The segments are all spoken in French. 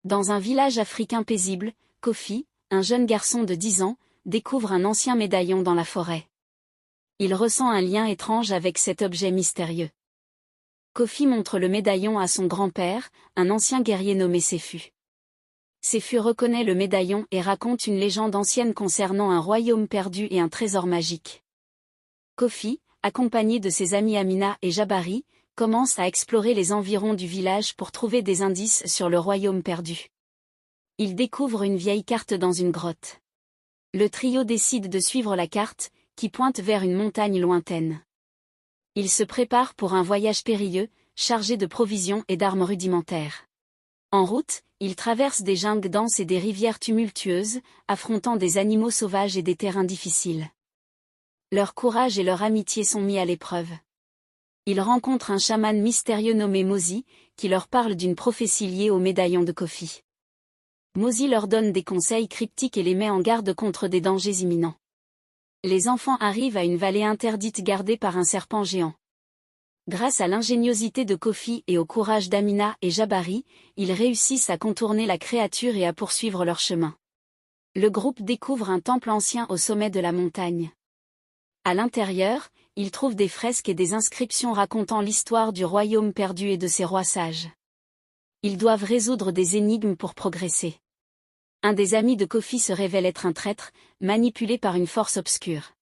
Dans un village africain paisible, Kofi, un jeune garçon de 10 ans, découvre un ancien médaillon dans la forêt. Il ressent un lien étrange avec cet objet mystérieux. Kofi montre le médaillon à son grand-père, un ancien guerrier nommé Séfu. Séfu reconnaît le médaillon et raconte une légende ancienne concernant un royaume perdu et un trésor magique. Kofi, accompagné de ses amis Amina et Jabari, commence à explorer les environs du village pour trouver des indices sur le royaume perdu. Il découvre une vieille carte dans une grotte. Le trio décide de suivre la carte, qui pointe vers une montagne lointaine. Ils se préparent pour un voyage périlleux, chargé de provisions et d'armes rudimentaires. En route, ils traversent des jungles denses et des rivières tumultueuses, affrontant des animaux sauvages et des terrains difficiles. Leur courage et leur amitié sont mis à l'épreuve. Ils rencontrent un chaman mystérieux nommé Mozi, qui leur parle d'une prophétie liée au médaillon de Kofi. Mozi leur donne des conseils cryptiques et les met en garde contre des dangers imminents. Les enfants arrivent à une vallée interdite gardée par un serpent géant. Grâce à l'ingéniosité de Kofi et au courage d'Amina et Jabari, ils réussissent à contourner la créature et à poursuivre leur chemin. Le groupe découvre un temple ancien au sommet de la montagne. À l'intérieur, ils trouvent des fresques et des inscriptions racontant l'histoire du royaume perdu et de ses rois sages. Ils doivent résoudre des énigmes pour progresser. Un des amis de Kofi se révèle être un traître, manipulé par une force obscure.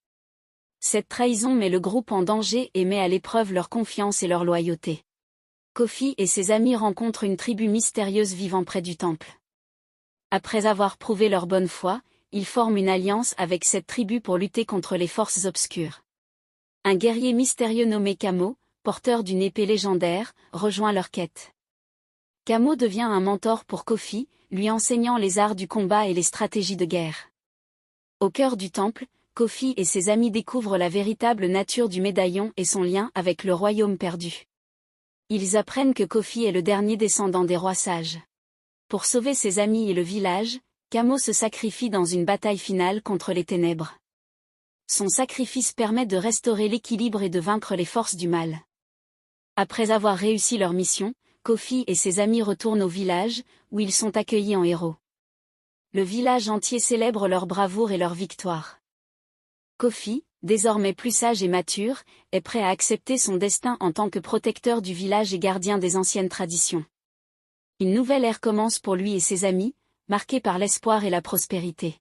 Cette trahison met le groupe en danger et met à l'épreuve leur confiance et leur loyauté. Kofi et ses amis rencontrent une tribu mystérieuse vivant près du temple. Après avoir prouvé leur bonne foi, ils forment une alliance avec cette tribu pour lutter contre les forces obscures. Un guerrier mystérieux nommé Kamo, porteur d'une épée légendaire, rejoint leur quête. Kamo devient un mentor pour Kofi, lui enseignant les arts du combat et les stratégies de guerre. Au cœur du temple, Kofi et ses amis découvrent la véritable nature du médaillon et son lien avec le royaume perdu. Ils apprennent que Kofi est le dernier descendant des rois sages. Pour sauver ses amis et le village, Kamo se sacrifie dans une bataille finale contre les ténèbres. Son sacrifice permet de restaurer l'équilibre et de vaincre les forces du mal. Après avoir réussi leur mission, Kofi et ses amis retournent au village, où ils sont accueillis en héros. Le village entier célèbre leur bravoure et leur victoire. Kofi, désormais plus sage et mature, est prêt à accepter son destin en tant que protecteur du village et gardien des anciennes traditions. Une nouvelle ère commence pour lui et ses amis, marquée par l'espoir et la prospérité.